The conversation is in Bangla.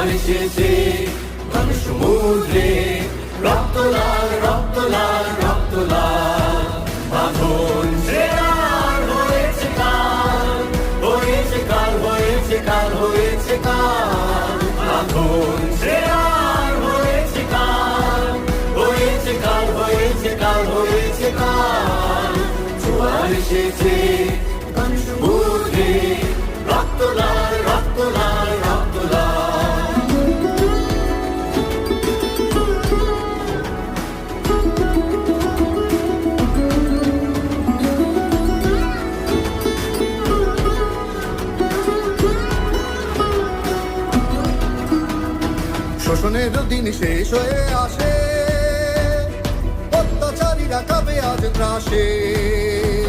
জোয়ার এসেছে সমুদ্রে, রক্ত লাল রক্ত লাল রক্ত লাল। বাঁধন ছেড়ার হয়েছে কাল, হয়েছে কাল, হয়েছে কাল, হয়েছে কাল। বাঁধন ছেড়ার হয়েছে কাল, হয়েছে কাল, হয়েছে কাল, হয়েছে কাল। জোয়ার এসেছে সমুদ্রে, রক্ত লাল রক্ত লাল রক্ত লাল। শোষণের দিন শেষ হয়ে আসে, অত্যাচারীরা কাঁপে আজ ত্রাসে।